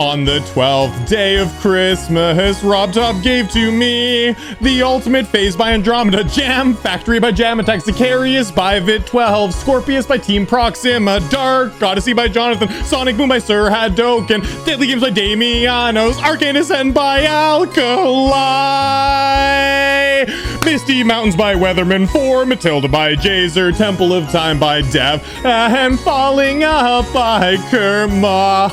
On the 12th day of Christmas, Rob Top gave to me the ultimate phase by Andromeda, Jam Factory by Jam Attacks, Sicarius by Vit12, Scorpius by Team Proxima, Dark Odyssey by Jonathan, Sonic Boom by Sir Hadoken, Deadly Games by Damianos, Arcane Ascend by Alkali, Misty Mountains by Weatherman 4, Matilda by Jazer, Temple of Time by Dev, and Falling Up by Kerma.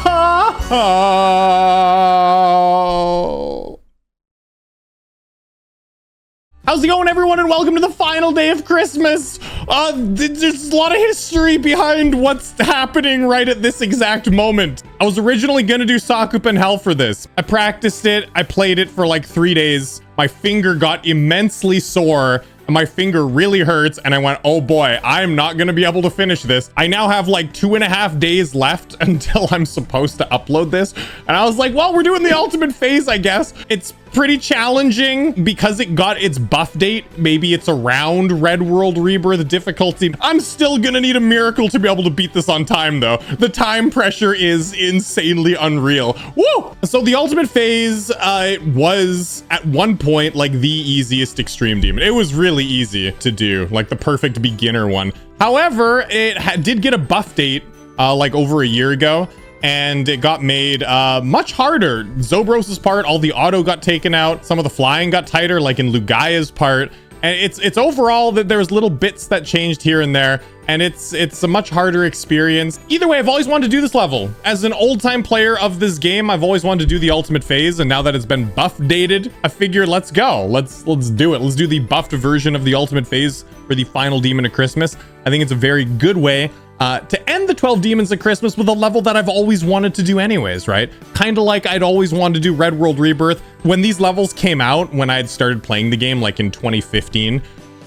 How's it going, everyone, and welcome to the final day of Christmas. There's a lot of history behind what's happening right at this exact moment. I was originally gonna do Sakupen Hell for this. I practiced it, I played it for like 3 days. My finger got immensely sore. My finger really hurts, and I went, oh boy, I'm not gonna be able to finish this. I now have like 2.5 days left until I'm supposed to upload this, and I was like, well, we're doing the ultimate phase, I guess. It's pretty challenging because it got its buff date. Maybe it's around Red World Rebirth difficulty. I'm still gonna need a miracle to be able to beat this on time, though. The time pressure is insanely unreal. Woo! So the ultimate phase was at one point like the easiest extreme demon. It was really easy to do, like the perfect beginner one. However, it did get a buff date like over a year ago, and it got made much harder. Zobros's part, all the auto got taken out, some of the flying got tighter, like in Lugaya's part, and it's overall that there's little bits that changed here and there, and it's a much harder experience. Either way, I've always wanted to do this level. As an old-time player of this game, I've always wanted to do the ultimate phase, and now that it's been buff dated, I figured let's go. Let's do it. Let's do the buffed version of the ultimate phase for the final demon of Christmas. I think it's a very good way to end the 12 demons of Christmas with a level that I've always wanted to do anyways, right? Kind of like I'd always wanted to do Red World Rebirth. When these levels came out, when I had started playing the game, like in 2015,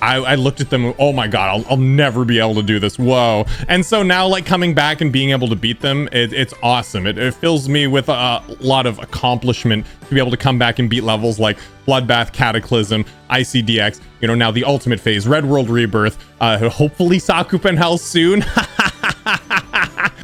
I looked at them, oh my god, I'll never be able to do this, whoa. And so now, like, coming back and being able to beat them, it's awesome. It fills me with a lot of accomplishment to be able to come back and beat levels like Bloodbath, Cataclysm, ICDX, you know, now the ultimate phase, Red World Rebirth, hopefully Sakupen Hell soon.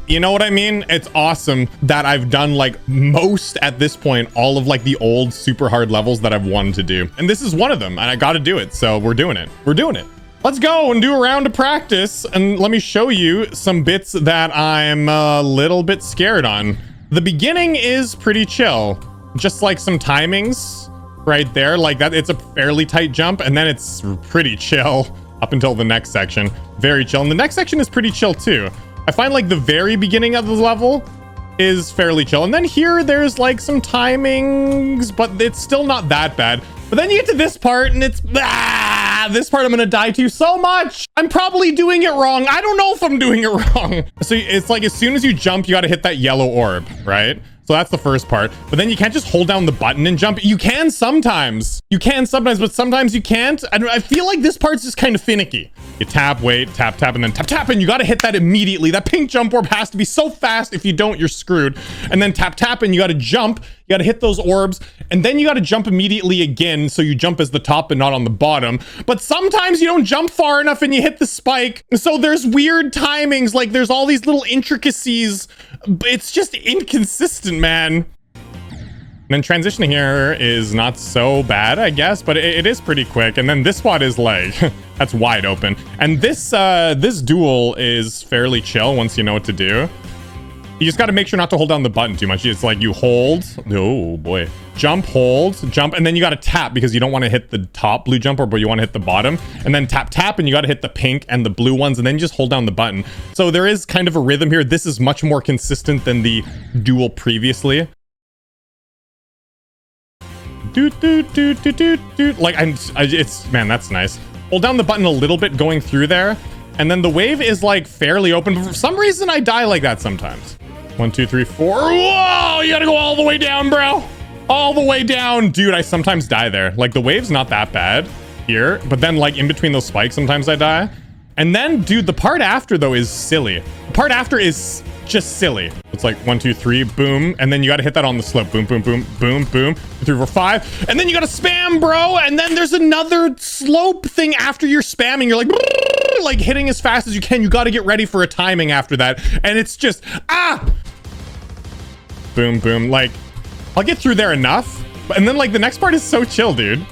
You know what I mean? It's awesome that I've done like most at this point, all of like the old super hard levels that I've wanted to do. And this is one of them, and I got to do it. So we're doing it. We're doing it. Let's go and do a round of practice. And let me show you some bits that I'm a little bit scared on. The beginning is pretty chill. Just like some timings right there, like that. It's a fairly tight jump, and then it's pretty chill up until the next section. Very chill. And the next section is pretty chill too. I find like the very beginning of the level is fairly chill. And then here there's like some timings, but it's still not that bad. But then you get to this part and it's, this part I'm gonna die to so much. I'm probably doing it wrong. I don't know if I'm doing it wrong. So it's like as soon as you jump, you gotta hit that yellow orb, right? So that's the first part. But then you can't just hold down the button and jump. You can sometimes. You can sometimes, but sometimes you can't. I feel like this part's just kind of finicky. You tap, wait, tap, tap, and then tap, tap, and you gotta hit that immediately. That pink jump orb has to be so fast. If you don't, you're screwed. And then tap, tap, and you gotta jump. You gotta hit those orbs, and then you gotta jump immediately again, so you jump as the top and not on the bottom. But sometimes you don't jump far enough and you hit the spike. So there's weird timings, like there's all these little intricacies. It's just inconsistent, man. And then transitioning here is not so bad, I guess, but it is pretty quick. And then this spot is like, that's wide open. And this duel is fairly chill once you know what to do. You just got to make sure not to hold down the button too much. It's like you hold, oh boy, jump, hold, jump, and then you got to tap because you don't want to hit the top blue jumper, but you want to hit the bottom, and then tap, tap, and you got to hit the pink and the blue ones, and then you just hold down the button. So there is kind of a rhythm here. This is much more consistent than the duel previously. Like it's, man, that's nice. Hold down the button a little bit going through there, and then the wave is like fairly open, but for some reason I die like that sometimes. 1, 2, 3, 4. Whoa, you gotta go all the way down, bro. All the way down. Dude, I sometimes die there. Like the wave's not that bad here, but then like in between those spikes, sometimes I die. And then, dude, the part after though is silly. The part after is just silly. It's like 1, 2, 3, boom, and then you gotta hit that on the slope. Boom, boom, boom, boom, boom. 3, 4, 5, and then you gotta spam, bro. And then there's another slope thing after you're spamming. You're like hitting as fast as you can. You gotta get ready for a timing after that, and it's just Boom, boom. Like, I'll get through there enough. And then, like, the next part is so chill, dude.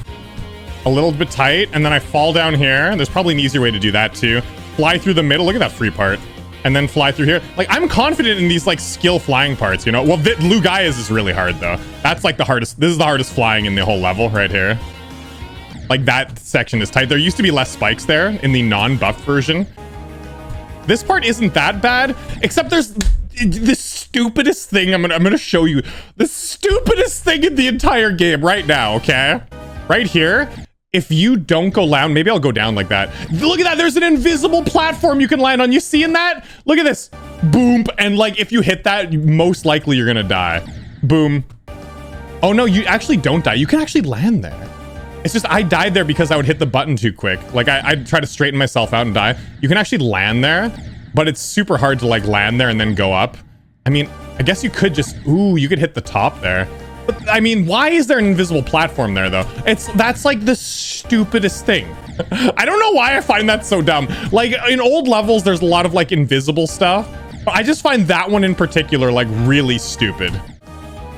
A little bit tight, and then I fall down here. There's probably an easier way to do that, too. Fly through the middle. Look at that free part. And then fly through here. Like, I'm confident in these, like, skill flying parts, you know? Well, Lugaia's is really hard, though. That's, like, the hardest. This is the hardest flying in the whole level right here. Like, that section is tight. There used to be less spikes there in the non-buffed version. This part isn't that bad, except there's the stupidest thing. I'm gonna show you the stupidest thing in the entire game right now, okay? Right here. If you don't go down, maybe I'll go down like that. Look at that. There's an invisible platform you can land on. You seeing that? Look at this. Boom. And like, if you hit that, most likely you're going to die. Boom. Oh no, you actually don't die. You can actually land there. It's just, I died there because I would hit the button too quick. Like I'd try to straighten myself out and die. You can actually land there, but it's super hard to like land there and then go up. I mean, I guess you could just, ooh, you could hit the top there. I mean, why is there an invisible platform there, though? That's like the stupidest thing. I don't know why I find that so dumb. Like, in old levels, there's a lot of, like, invisible stuff. But I just find that one in particular, like, really stupid.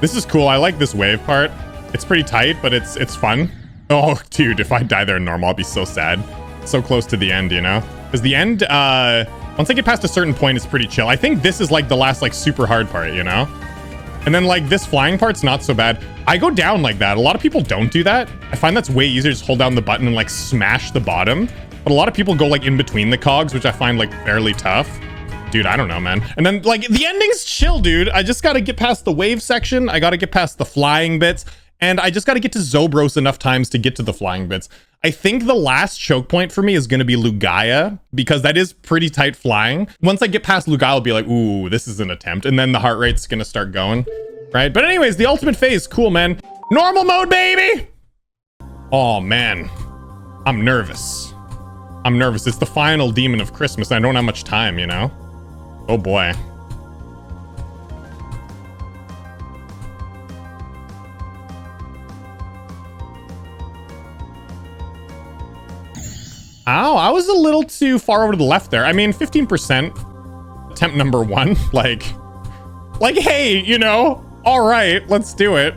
This is cool. I like this wave part. It's pretty tight, but it's fun. Oh, dude, if I die there in normal, I'll be so sad. So close to the end, you know? Because the end, once I get past a certain point, it's pretty chill. I think this is, like, the last, like, super hard part, you know? And then like this flying part's not so bad. I go down like that. A lot of people don't do that. I find that's way easier. Just hold down the button and like smash the bottom. But a lot of people go like in between the cogs, which I find like fairly tough. Dude, I don't know, man. And then like the ending's chill, dude. I just got to get past the wave section. I got to get past the flying bits. And I just got to get to Zobros enough times to get to the flying bits. I think the last choke point for me is going to be Lugaia, because that is pretty tight flying. Once I get past Lugaia, I'll be like, ooh, this is an attempt. And then the heart rate's going to start going, right? But anyways, the ultimate phase, cool, man. Normal mode, baby! Oh, man. I'm nervous. I'm nervous. It's the final demon of Christmas, and I don't have much time, you know? Oh, boy. Ow, I was a little too far over to the left there. I mean, 15%. Attempt number 1. Like, hey, you know, all right, let's do it.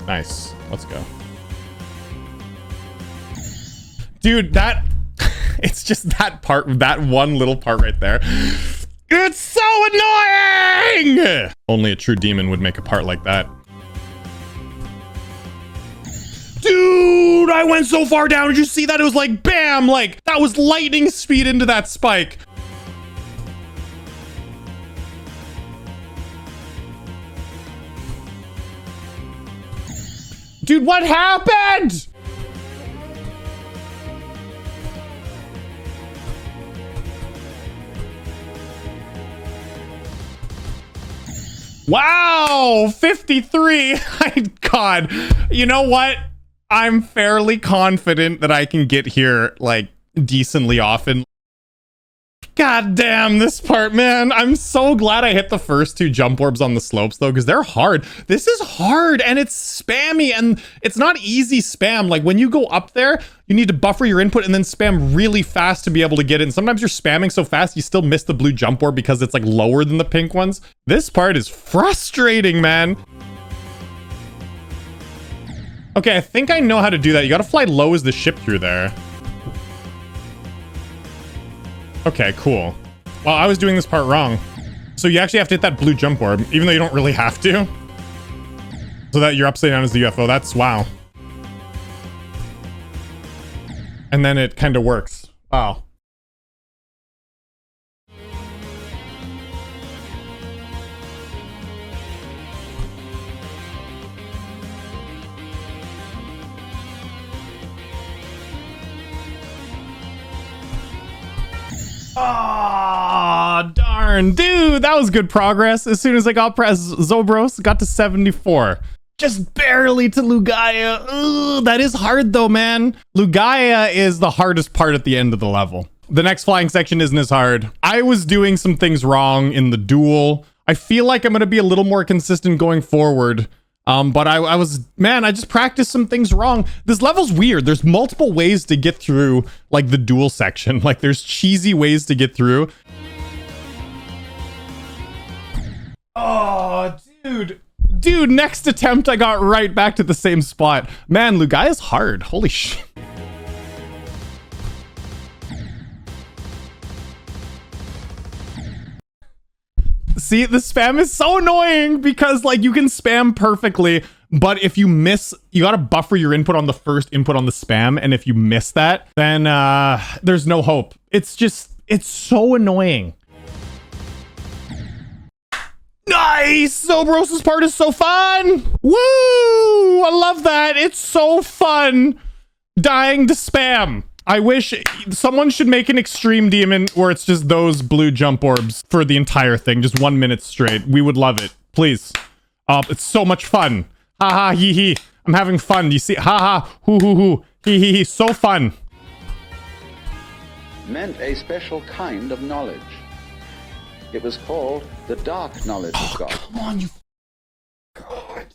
Nice. Let's go. Dude, that, it's just that part, that one little part right there. It's so annoying! Only a true demon would make a part like that. Dude, I went so far down. Did you see that? It was like, bam, like that was lightning speed into that spike. Dude, what happened? Wow, 53. God, you know what? I'm fairly confident that I can get here like decently often. God damn this part, man. I'm so glad I hit the first 2 jump orbs on the slopes though, because they're hard. This is hard and it's spammy, and it's not easy spam. Like when you go up there, you need to buffer your input and then spam really fast to be able to get in. Sometimes you're spamming so fast you still miss the blue jump orb because it's like lower than the pink ones. This part is frustrating, man. Okay, I think I know how to do that. You gotta fly low as the ship through there. Okay, cool. Well, I was doing this part wrong. So you actually have to hit that blue jump orb, even though you don't really have to. So that you're upside down as the UFO. That's wow. And then it kind of works. Wow. Oh, darn. Dude, that was good progress. As soon as I got past Zobros, got to 74. Just barely to Lugaia. Ugh, that is hard though, man. Lugaia is the hardest part at the end of the level. The next flying section isn't as hard. I was doing some things wrong in the duel. I feel like I'm going to be a little more consistent going forward. But I was, man, I just practiced some things wrong. This level's weird. There's multiple ways to get through, like, the duel section. Like, there's cheesy ways to get through. Oh, dude. Dude, next attempt, I got right back to the same spot. Man, Lugai is hard. Holy shit. See, the spam is so annoying because, like, you can spam perfectly, but if you miss, you gotta buffer your input on the first input on the spam, and if you miss that, then there's no hope. It's so annoying. Nice! Zobros' part is so fun! Woo! I love that. It's so fun dying to spam. I wish someone should make an extreme demon where it's just those blue jump orbs for the entire thing, just 1 minute straight. We would love it. Please. It's so much fun. Ha ha hee hee. I'm having fun. You see? Ha ha hoo hoo hoo. Hee hee hee. So fun. Meant a special kind of knowledge. It was called the dark knowledge of God. Come on, you God.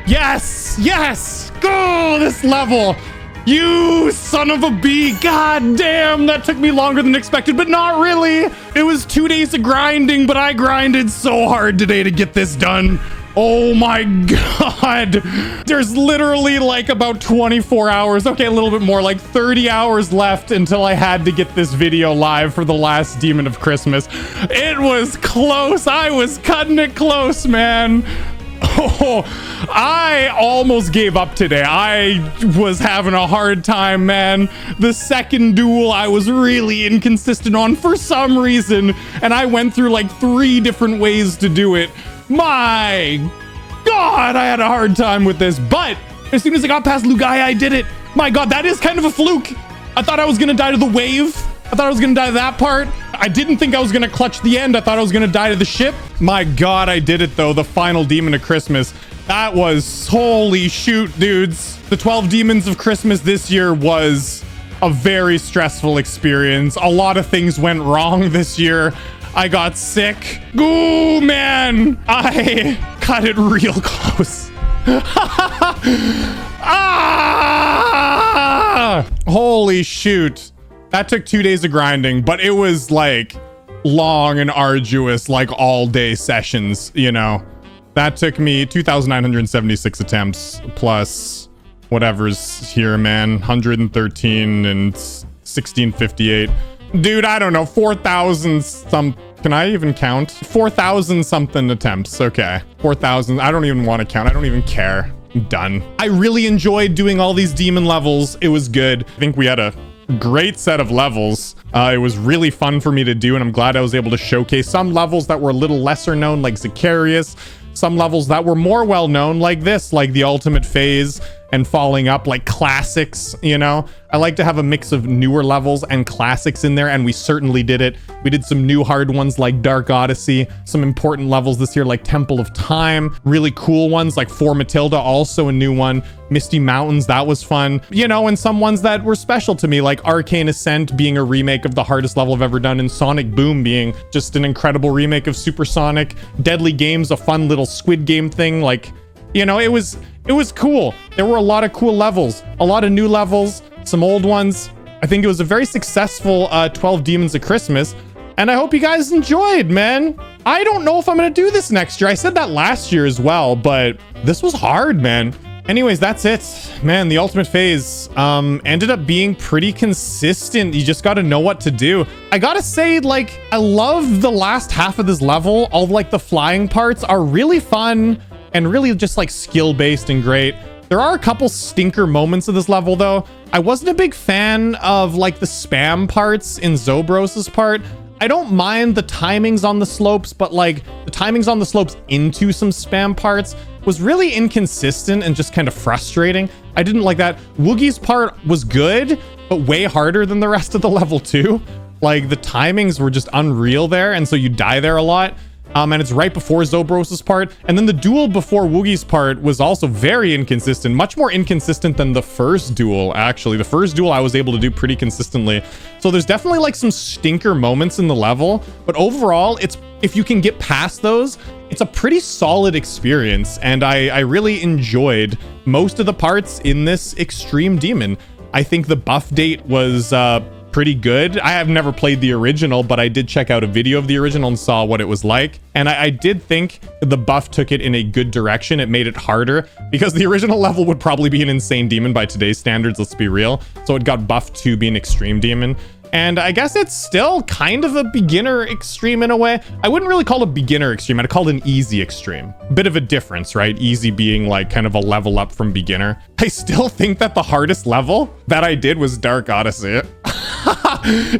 Yes! Yes! Go this level! You son of a bee! God damn, that took me longer than expected, but not really! It was 2 days of grinding, but I grinded so hard today to get this done. Oh my god! There's literally like about 24 hours, okay, a little bit more, like 30 hours left until I had to get this video live for the last Demon of Christmas. It was close! I was cutting it close, man! Oh, I almost gave up today. I was having a hard time, man. The second duel I was really inconsistent on for some reason, and I went through like 3 different ways to do it. My god, I had a hard time with this, but as soon as I got past Lugai, I did it. My god, that is kind of a fluke. I thought I was gonna die to the wave. I thought I was gonna die to that part. I didn't think I was gonna clutch the end. I thought I was gonna die to the ship. My god, I did it though. The final Demon of Christmas. That was, holy shoot, dudes. The 12 Demons of Christmas this year was a very stressful experience. A lot of things went wrong this year. I got sick. Ooh, man. I cut it real close. Ah! Holy shoot. That took 2 days of grinding, but it was like long and arduous, like all day sessions, you know. That took me 2,976 attempts plus whatever's here, man. 113 and 1658. Dude, I don't know, 4,000 some. Can I even count? 4,000 something attempts. Okay. 4,000. I don't even want to count. I don't even care. I'm done. I really enjoyed doing all these demon levels. It was good. I think we had a great set of levels. It was really fun for me to do, and I'm glad I was able to showcase some levels that were a little lesser known, like Zacharias, some levels that were more well known, like this, like the ultimate phase, and following up like classics, you know? I like to have a mix of newer levels and classics in there, and we certainly did it. We did some new hard ones like Dark Odyssey, some important levels this year like Temple of Time, really cool ones like For Matilda, also a new one, Misty Mountains, that was fun, you know, and some ones that were special to me like Arcane Ascent being a remake of the hardest level I've ever done, and Sonic Boom being just an incredible remake of Supersonic. Deadly Games, a fun little Squid Game thing, like, you know, it was cool. There were a lot of cool levels, a lot of new levels, some old ones. I think it was a very successful 12 Demons of Christmas, and I hope you guys enjoyed, man. I don't know if I'm gonna do this next year. I said that last year as well, but this was hard, man. Anyways, that's it, man. The ultimate phase ended up being pretty consistent. You just got to know what to do. I gotta say, like, I love the last half of this level. All like the flying parts are really fun and really just like skill based and great. There are a couple stinker moments of this level though. I wasn't a big fan of like the spam parts in Zobros's part. I don't mind the timings on the slopes, but like the timings on the slopes into some spam parts was really inconsistent and just kind of frustrating. I didn't like that. Woogie's part was good, but way harder than the rest of the level too. Like the timings were just unreal there, and so you die there a lot. And it's right before Zobros's part. And then the duel before Woogie's part was also very inconsistent, much more inconsistent than the first duel, actually. The first duel I was able to do pretty consistently. So there's definitely like some stinker moments in the level, but overall, it's, if you can get past those, it's a pretty solid experience. And I really enjoyed most of the parts in this Extreme Demon. I think the buff date was pretty good. I have never played the original, but I did check out a video of the original and saw what it was like. And I did think the buff took it in a good direction. It made it harder because the original level would probably be an insane demon by today's standards, let's be real. So it got buffed to be an extreme demon. And I guess it's still kind of a beginner extreme in a way. I wouldn't really call it beginner extreme. I'd call it an easy extreme. Bit of a difference, right? Easy being like kind of a level up from beginner. I still think that the hardest level that I did was Dark Odyssey.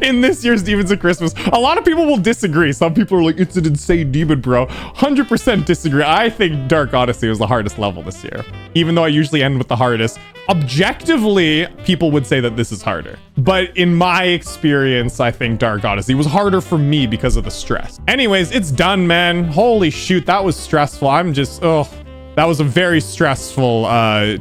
In this year's Demons of Christmas. A lot of people will disagree. Some people are like, it's an insane demon, bro. 100% disagree. I think Dark Odyssey was the hardest level this year, even though I usually end with the hardest. Objectively, people would say that this is harder, but in my experience, I think Dark Odyssey was harder for me because of the stress. Anyways, it's done, man. Holy shoot, that was stressful. I'm just, that was a very stressful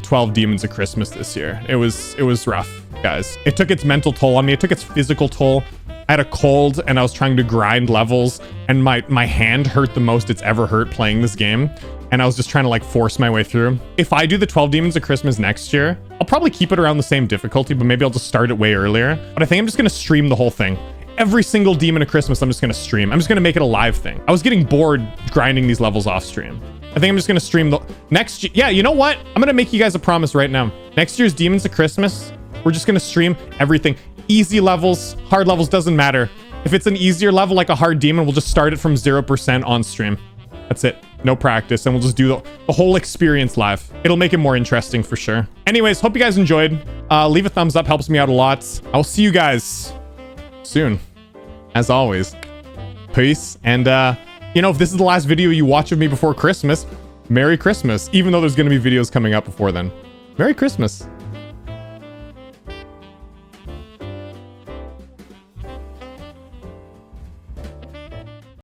12 Demons of Christmas this year. It was rough, guys. It took its mental toll on me. It took its physical toll. I had a cold and I was trying to grind levels, and my hand hurt the most it's ever hurt playing this game. And I was just trying to like force my way through. If I do the 12 Demons of Christmas next year, I'll probably keep it around the same difficulty, but maybe I'll just start it way earlier. But I think I'm just going to stream the whole thing. Every single Demon of Christmas, I'm just going to stream. I'm just going to make it a live thing. I was getting bored grinding these levels off stream. I think I'm just going to stream the next. Yeah, you know what? I'm going to make you guys a promise right now. Next year's Demons of Christmas, we're just going to stream everything. Easy levels, hard levels, doesn't matter. If it's an easier level, like a hard demon, we'll just start it from 0% on stream. That's it. No practice, and we'll just do the whole experience live. It'll make it more interesting for sure. Anyways, hope you guys enjoyed. Leave a thumbs up, helps me out a lot. I'll see you guys soon, as always. Peace. And you know, if this is the last video you watch of me before Christmas, Merry Christmas. Even though there's going to be videos coming up before then. Merry Christmas.